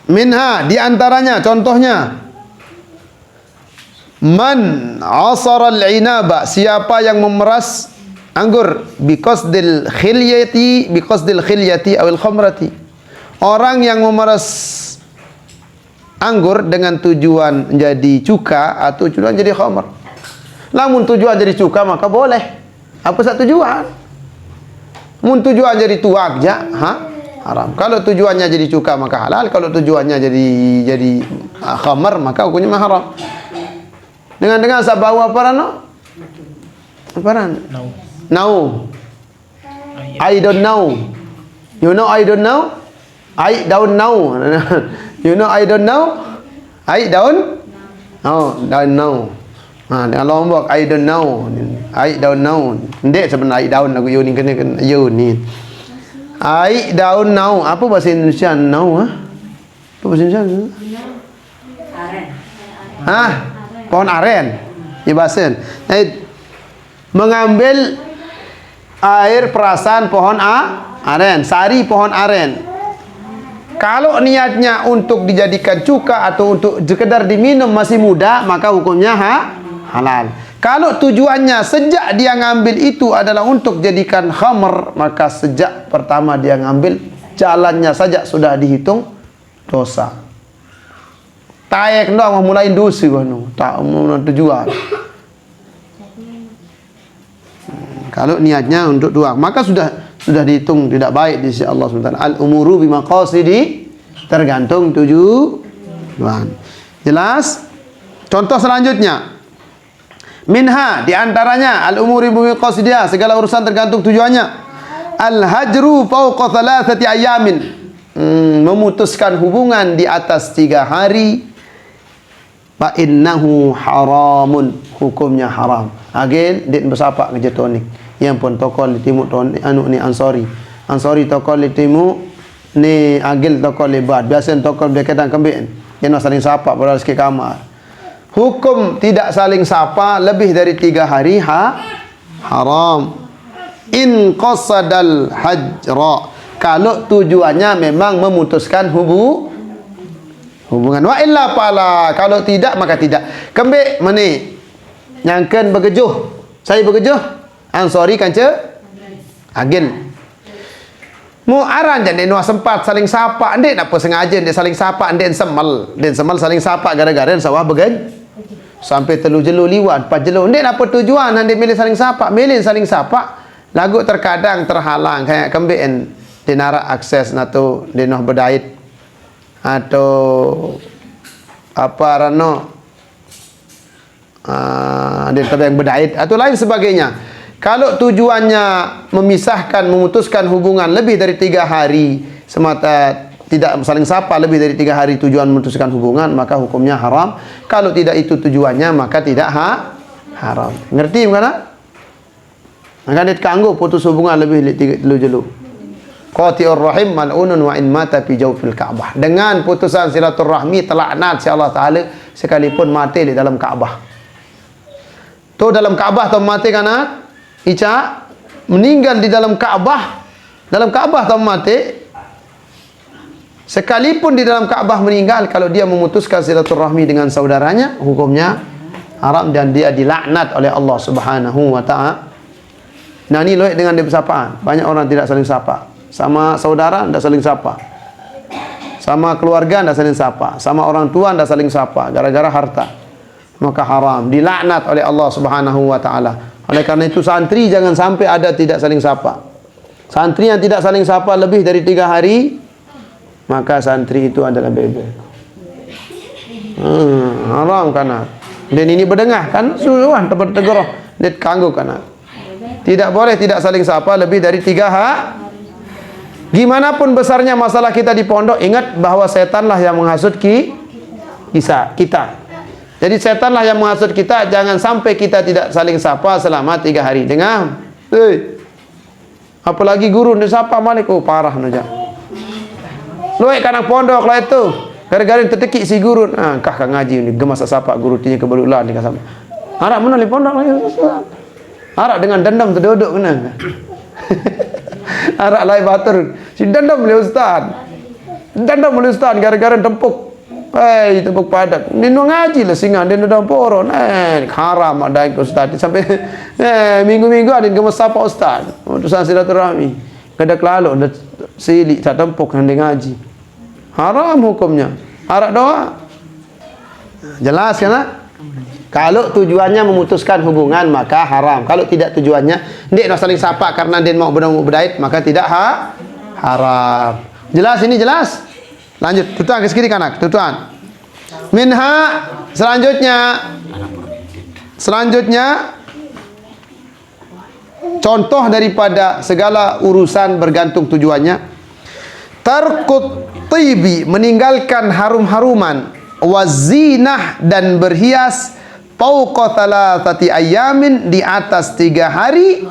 Minha, di antaranya, contohnya, man asara al-inaba, siapa yang memeras anggur biqasdil khilyati awil khamrati, orang yang memeras anggur dengan tujuan jadi cuka atau tujuan jadi khamr. Namun tujuan jadi cuka maka boleh. Apa satu tujuan? Mun tujuan jadi tuak ja, haram. Kalau tujuannya jadi cuka maka halal, kalau tujuannya jadi khamar maka hukumnya haram. Dengan sabawa apa no? Apa ran? No. I don't know. You know I don't know? I don't know. You know I don't know? I don't? Oh, don't know. Dengan Lombok I don't know. I don't know. Ndek sebenarnya I don't aku you ni kena you ni. I don't know. Apa bahasa Indonesia know? Apa bahasa Indonesia? Aren. Pohon aren. Ibasen. Mengambil air perasan pohon aren, sari pohon aren. Kalau niatnya untuk dijadikan cuka atau untuk sekedar diminum masih muda, maka hukumnya halal. Kalau tujuannya sejak dia ngambil itu adalah untuk jadikan khamr, maka sejak pertama dia ngambil jalannya saja sudah dihitung dosa. Taek dong mulai dosa kono, tak mau tujuan. Kalau niatnya untuk dua, maka sudah dihitung tidak baik di sisi Allah SWT. Al-umuru bimaqasidi, tergantung tujuan. Jelas? Contoh selanjutnya. Minha, diantaranya al-umuri bimaqasidiha, segala urusan tergantung tujuannya. Al-hajru fawqa thalathati ayamin, memutuskan hubungan di atas 3 hari. Fa innahu haramun, hukumnya haram. Again, dit bersapak kerja tonik. Yang pun tokol di timur ni Ansori tokol di timur ni agil tokol lebat. Biasa tokol berkaitan kembali. Yang saling sapa pada sikit kamar. Hukum tidak saling sapa lebih dari 3 hari haram. In qasadal hajra, kalau tujuannya memang memutuskan hubungan. Wa illa pala, kalau tidak maka tidak. Kembali meni nyangken begejuh. Saya begejuh. Ansori kanca agil. Mu aran jan dek sempat saling sapa, ndek apa sengaja ndek saling sapa, ndek semal saling sapa gara-gara sawah begej. Sampai telu jelu liwat, 4 jelu. Ndek apa tujuan ndek milih saling sapa? Milih saling sapa. Lagu terkadang terhalang kayak kembeen dinara akses nato dinoh berdait atau apa rano dia yang berdait atau lain sebagainya. Kalau tujuannya memisahkan, memutuskan hubungan lebih dari 3 hari semata, tidak saling sapa lebih dari 3 hari tujuan memutuskan hubungan, maka hukumnya haram. Kalau tidak itu tujuannya, maka tidak haram. Ngerti bukan? Maka dia kanggo putus hubungan lebih dari 3 jelu. Qati'ur rahim mal'unun wa in mata fi jawfil Ka'bah. Dengan putusan silaturahmi terlaknat si Allah Ta'ala sekalipun mati di dalam Ka'bah. Tu dalam Ka'bah tu mati kan? Ica meninggal di dalam Ka'bah. Dalam Ka'bah tu mati. Sekalipun di dalam Ka'bah meninggal, kalau dia memutuskan silaturahmi dengan saudaranya, hukumnya haram dan dia dilaknat oleh Allah Subhanahu wa Ta'ala. Nah ni loik dengan dia bersapaan. Banyak orang tidak saling sapa. Sama saudara tidak saling sapa. Sama keluarga tidak saling sapa. Sama orang tua tidak saling sapa. Gara-gara harta. Maka haram. Dilaknat oleh Allah Subhanahu wa Ta'ala. Oleh karena itu santri jangan sampai ada tidak saling sapa. Santri yang tidak saling sapa lebih dari 3 hari, maka santri itu adalah bebel. Haram kana. Dan ini berdengah kan? Suruhan tegur. Dia kanggu kana. Tidak boleh tidak saling sapa lebih dari 3 hari. Gimana pun besarnya masalah kita di pondok, ingat bahwa setanlah yang menghasut kita. Jadi setanlah yang menghasut kita. Jangan sampai kita tidak saling sapa selama 3 hari. Dengar? Apalagi guru dia sapa malik, oh parah naja. Luai kanak pondok lah itu. Gara-gara tertekik si guru. Kah ngaji ni gemas sapa guru tinya keberulan ni kasam. Harap mana di pondok lagi. Harap dengan dendam terduduk kena. Arak lai batur. Si dendam le ustaz. Tanda boleh Ustaz gara-gara tempuk. Tepuk padat. Dia nak ngaji lah singa dia nak poron. Haram ada Ustaz sampai minggu-minggu ada ke masa Pak Ustaz. Utusan silaturahmi. Kada kelalu ada silik tak tempuk yang dia ngaji. Haram hukumnya. Harap doa. Jelas kan? Kalau tujuannya memutuskan hubungan maka haram. Kalau tidak tujuannya, dia nak saling sapa karena dia mau berdait maka tidak haram. Jelas ini jelas? Lanjut, tutuan ke kiri kanak, tutuan. Minha selanjutnya contoh daripada segala urusan bergantung tujuannya. Tarkut tibi, meninggalkan harum-haruman, wazinah, dan berhias, fauqa thalathati ayamin, di atas 3 hari,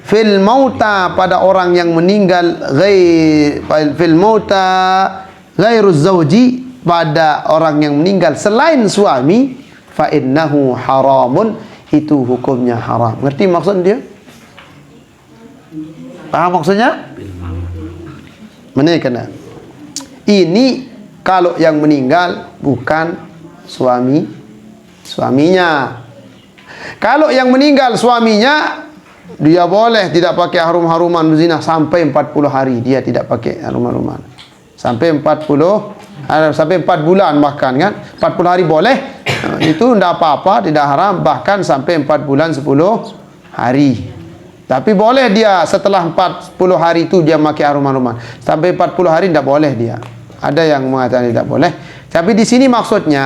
fil mauta, pada orang yang meninggal, fil mauta ghairuz zawji, pada orang yang meninggal selain suami, fa innahu haramun, itu hukumnya haram. Ngerti maksud dia? Paham maksudnya? Mana kena? Ini kalau yang meninggal bukan suaminya. Kalau yang meninggal suaminya, dia boleh tidak pakai harum-haruman berzina sampai 40 hari, dia tidak pakai harum-haruman. Sampai 4 bulan bahkan kan. 40 hari boleh. Itu tidak apa-apa, tidak haram, bahkan sampai 4 bulan 10 hari. Tapi boleh dia setelah 40 hari itu dia pakai harum-haruman. Sampai 40 hari tidak boleh dia. Ada yang mengatakan tidak boleh. Tapi di sini maksudnya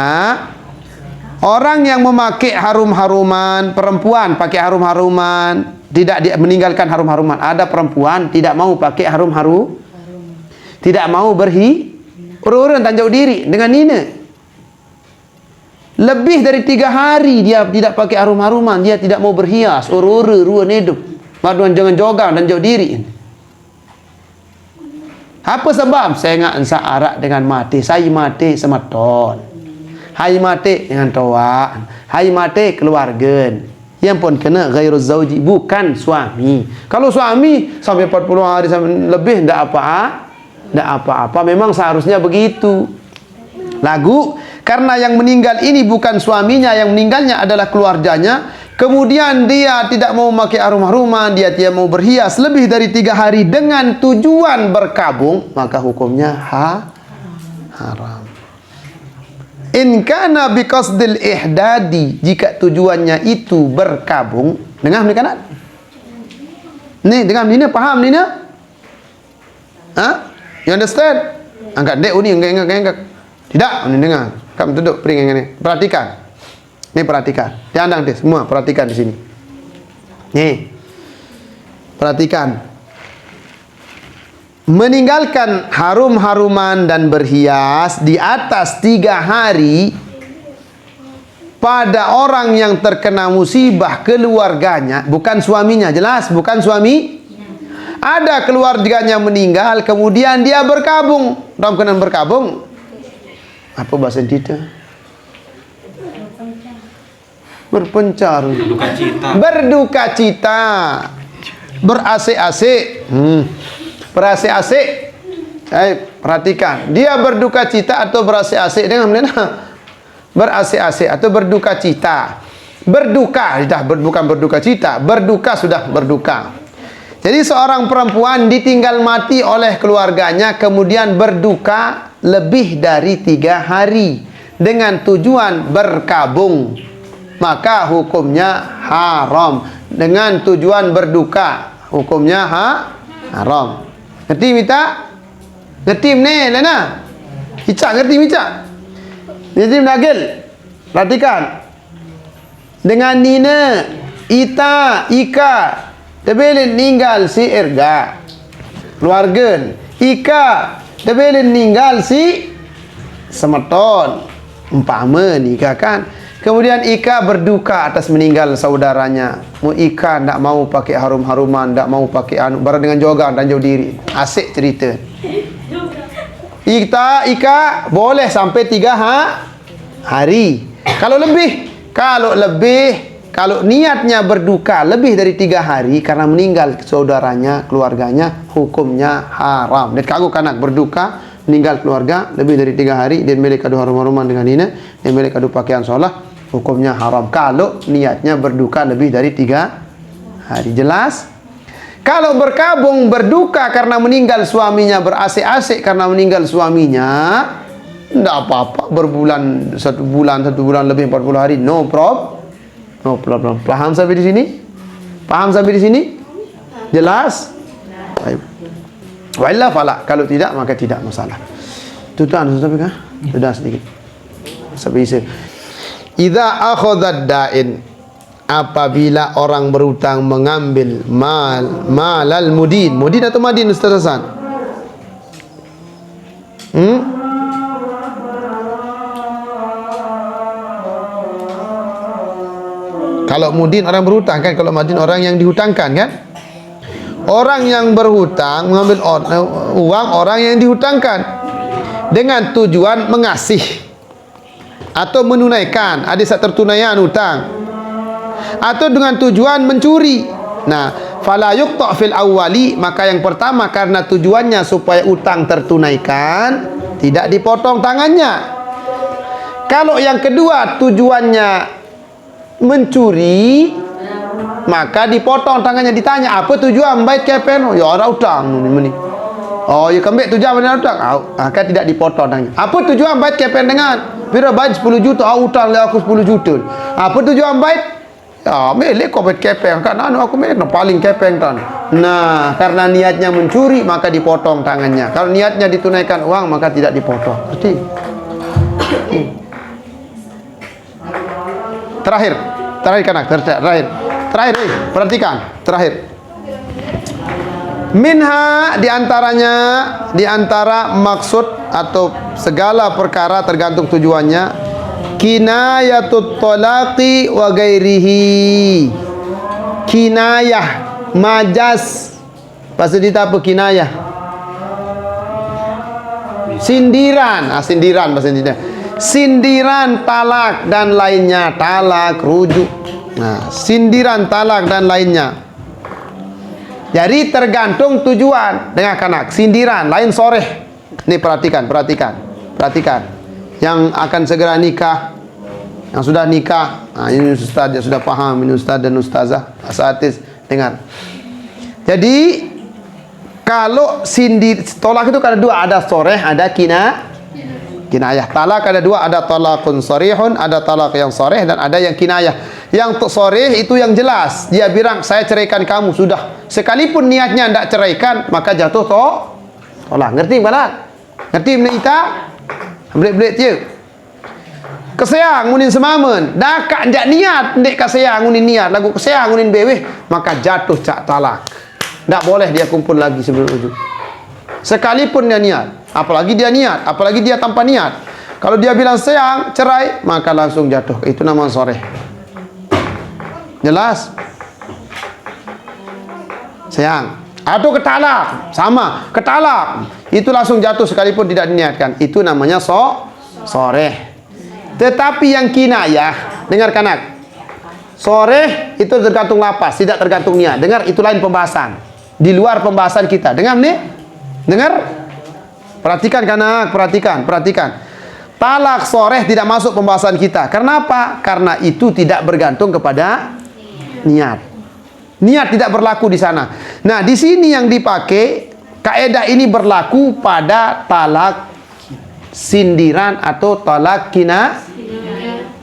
orang yang memakai harum-haruman, perempuan pakai harum-haruman, tidak dia meninggalkan harum-haruman. Ada perempuan tidak mau pakai tidak mau urun tanjau diri dengan nina. Lebih dari 3 hari dia tidak pakai harum-haruman, dia tidak mau berhias, ruan hidup. Maduan jangan jogang dan jauh diri. Apa sebab? Saya enggak arak dengan mati. Saya mati sematon. Hai mati dengan toa. Hai mati keluarga. Yang pun kena ghairuz zauji, bukan suami. Kalau suami sampai 40 hari sampai lebih enggak apa-apa. Memang seharusnya begitu. Lagu karena yang meninggal ini bukan suaminya, yang meninggalnya adalah keluarganya. Kemudian dia tidak mau memakai harum-haruman, dia tidak mau berhias lebih dari 3 hari dengan tujuan berkabung, maka hukumnya haram. In kana biqasdil ihdadi, jika tujuannya itu berkabung. Dengar ni kanan? Ni dengar ni, paham ni? You understand? Angkat dek ni, angkat. Tidak, ni dengar. Kamu duduk peringkat ni. Perhatikan. Ni perhatikan. Diandang deh semua, perhatikan di sini. Nih. Perhatikan. Meninggalkan harum-haruman dan berhias di atas 3 hari pada orang yang terkena musibah keluarganya, bukan suaminya, jelas bukan suami. Ada keluarganya meninggal, kemudian dia berkabung. Dalam keadaan berkabung, apa bahasa kita? Berpencar, berduka cita, berasik-asik, berasik-asik. Perhatikan, dia berduka cita atau berasik-asik dengan mana? Berasik-asik atau berduka cita. Berduka, bukan berduka cita, berduka sudah berduka. Jadi seorang perempuan ditinggal mati oleh keluarganya, kemudian berduka lebih dari 3 hari dengan tujuan berkabung, maka hukumnya haram. Dengan tujuan berduka, hukumnya haram. Ngerti mita? Ngerti ni lena? Icak ngerti micak? Ngerti nagil? Perhatikan. Dengan nina, ita, ika, tebelin ninggal si erga keluarga. Ika tebelin ninggal si semeton, umpama nikah kan. Kemudian Ika berduka atas meninggal saudaranya. Ika tak mau pakai harum-haruman, tak mau pakai barang dengan jogang dan jauh diri. Asik cerita. Ika boleh sampai 3 hari. Kalau niatnya berduka lebih dari 3 hari karena meninggal saudaranya, keluarganya, hukumnya haram. Dan kagu kanak berduka meninggal keluarga lebih dari 3 hari, dia milik kadu harum-haruman dengan ini, dia milik kadu pakaian sholat, hukumnya haram. Kalau niatnya berduka lebih dari 3 hari. Jelas? Kalau berkabung berduka karena meninggal suaminya, berasik-asik karena meninggal suaminya, tidak apa-apa. Berbulan, 1 bulan lebih 40 hari, no problem. Paham sampai di sini? Paham sampai di sini? Jelas? Baik. Wa illa fala. Kalau tidak maka tidak masalah. Tutup sampai kah? Sudah sedikit. Sampai isi. Idza akhadha da'in, apabila orang berhutang mengambil malal mudin atau madin, Ustaz Hasan? Kalau mudin orang berhutang kan, kalau madin orang yang dihutangkan kan? Orang yang berhutang mengambil uang orang yang dihutangkan dengan tujuan mengasih atau menunaikan, ada saat tertunaian hutang, atau dengan tujuan mencuri. Nah, fala yuqta fil awwali, maka yang pertama karena tujuannya supaya utang tertunaikan, tidak dipotong tangannya. Kalau yang kedua tujuannya mencuri, maka dipotong tangannya. Ditanya, apa tujuan baik kepen? Ya ada utang ni. Oh, ya kembali tujuan mana utang? Maka tidak dipotong tangannya. Apa tujuan baik kepen dengan? Bila baik 10 juta, utang le aku 10 juta. Apa tujuan baik? Ya, milik kau baik kepeng kan? Aku milik paling kepeng kan. Nah, karena niatnya mencuri maka dipotong tangannya. Kalau niatnya ditunaikan uang maka tidak dipotong. Berarti terakhir kanak, terakhir, perhatikan, terakhir. Minha, di antara maksud atau segala perkara tergantung tujuannya, kinayatut talaqi wa gairihi. Kinayah, majas. Pasal kita apa kinayah? Sindiran, sindiran bahasa Indonesia. Sindiran, talak dan lainnya, talak, rujuk. Nah, sindiran, talak dan lainnya. Jadi tergantung tujuan. Dengar kanak, sindiran lain soreh. Ini perhatikan. Yang akan segera nikah, yang sudah nikah. Nah, ini ustaz yang sudah paham, ini ustaz dan ustazah, asatidz, dengar. Jadi kalau tolak itu ada 2, ada soreh, ada kinayah. Talak ada 2, ada talakun sorihun, ada talak yang soreh, dan ada yang kinayah. Yang soreh itu yang jelas, dia bilang saya ceraikan kamu, sudah. Sekalipun niatnya tidak ceraikan, maka jatuh tolak. Ngerti balak? Ngerti benda kita? Belit-belit je. Kesayang ngunin semamen, dah kak jak niat ndek kesayang ngunin niat, lagu kesayang ngunin beweh, maka jatuh cak talak. Tak boleh dia kumpul lagi sebelum ujung. Sekalipun dia niat, apalagi dia tanpa niat. Kalau dia bilang sayang, cerai, maka langsung jatuh. Itu nama soreh. Jelas? Sayang. Atau ketalak, sama, ketalak. Itu langsung jatuh sekalipun tidak diniatkan. Itu namanya soreh. Tetapi yang kinayah, dengar kanak. Soreh itu tergantung lapas, tidak tergantung niat. Dengar, itu lain pembahasan. Di luar pembahasan kita. Dengar nih? Dengar? Perhatikan kanak, perhatikan. Talak soreh tidak masuk pembahasan kita. Kenapa? Karena itu tidak bergantung kepada niat. Niat tidak berlaku di sana. Nah, di sini yang dipakai kaidah ini berlaku pada talak sindiran atau talak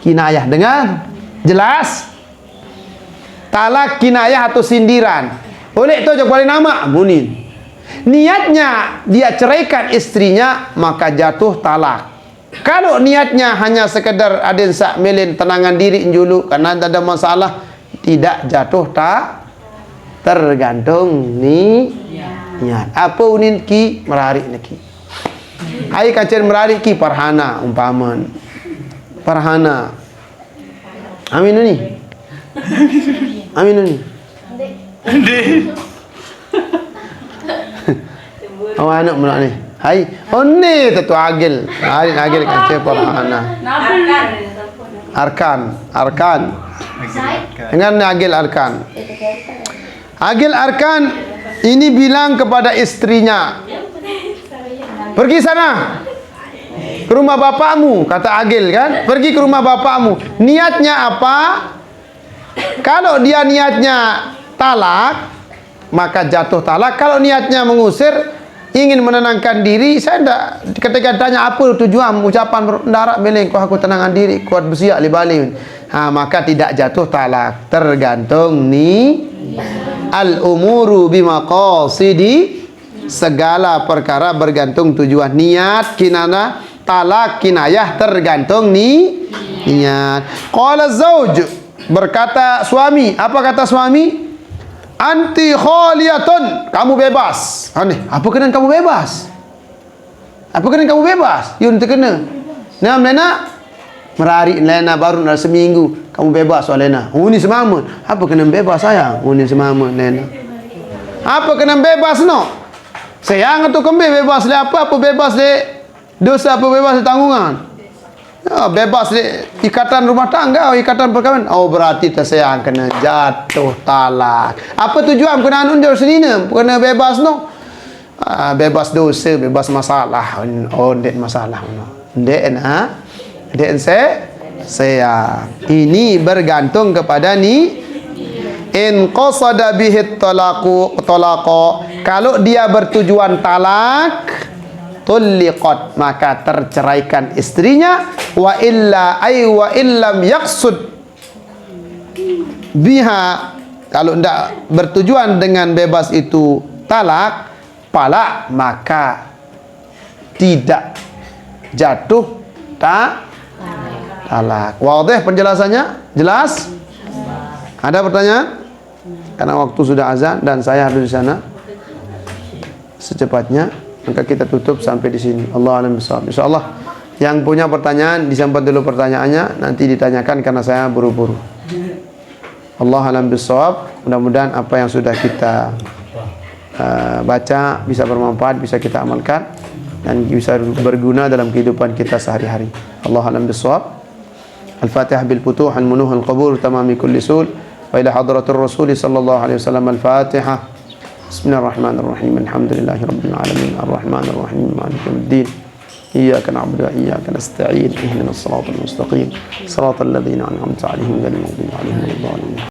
kinayah. Dengar? Jelas? Talak kinayah atau sindiran. Oleh itu boleh nama munin. Niatnya dia ceraikan istrinya, maka jatuh talak. Kalau niatnya hanya sekedar aden sak melin tenangan diri dulu karena tidak ada masalah, tidak jatuh tergantung niat. Apa unin ki merarik neki. Ai kacen merarik ki parhana umpaman. Parhana. Amin ni. Oh anak mulak ni. Hai. Oh ni tu agil. Agil kacen parhana. Arkan. Dengan agil arkan. Agil arkan ini bilang kepada istrinya, Pergi sana. Ke rumah bapakmu, kata Agil kan. Pergi ke rumah bapakmu. Niatnya apa? Kalau dia niatnya talak, maka jatuh talak. Kalau niatnya mengusir, ingin menenangkan diri, saya tidak. Ketika tanya apa tujuan ucapan darak beleng, aku tenangkan diri, kuat bersiak libali. Maka tidak jatuh talak. Tergantung ni al-umuru bimaqasidi, segala perkara bergantung tujuan. Niat kinana talak kinayah tergantung ni niat. Qala zauj, berkata suami, apa kata suami? Anti khaliyatun, kamu bebas. Aneh, apa kena kamu bebas? Apa kena kamu bebas? Yun terkena. Nah, Lena merari Lena baru dah seminggu, kamu bebas soal Lena. Oh ni semama. Apa kena bebas sayang? Oh ni semama Lena. Apa kena bebas no? Sayang atau kembali bebas le apa bebas le dosa, apa bebas le tanggungan? Bebas le ikatan rumah tangga, ikatan perkawinan. Oh berarti tersayang kena jatuh talak. Apa tujuan kena anu jauh senina? Kena bebas no? Bebas dosa, bebas masalah. Oh dek masalah no. Dek na, dek saya. Ini bergantung kepada ni. In qasada bihi talaqa, kalau dia bertujuan talak, tulliqat, maka terceraikan istrinya. Wa illa ay wa illam yaqsud biha, kalau tidak bertujuan dengan bebas itu talak, pala, maka tidak jatuh talak. Wadih penjelasannya? Jelas? Ada pertanyaan? Karena waktu sudah azan dan saya harus di sana secepatnya, maka kita tutup sampai di sini. Allah alam bisawab. Insyaallah yang punya pertanyaan disimpan dulu pertanyaannya, nanti ditanyakan karena saya buru-buru. Allah alam bisawab. Mudah-mudahan apa yang sudah kita baca bisa bermanfaat, bisa kita amalkan dan bisa berguna dalam kehidupan kita sehari-hari. Allah alam bisawab. Al-Fatihah bil futuh al munuh al qabul tamami kulli sul. Wa ila hadratir Rasul sallallahu alaihi wasallam. Al-Fatihah. Bismillahirrahmanirrahim. Alhamdulillahi rabbil alamin. Arrahmanir rahim. Maliki yaumiddin. Iyyaka na'budu wa iyyaka nasta'in. Ihdinas siratal mustaqim. Siratal ladzina an'amta 'alaihim ghairil maghdubi 'alaihim waladdallin.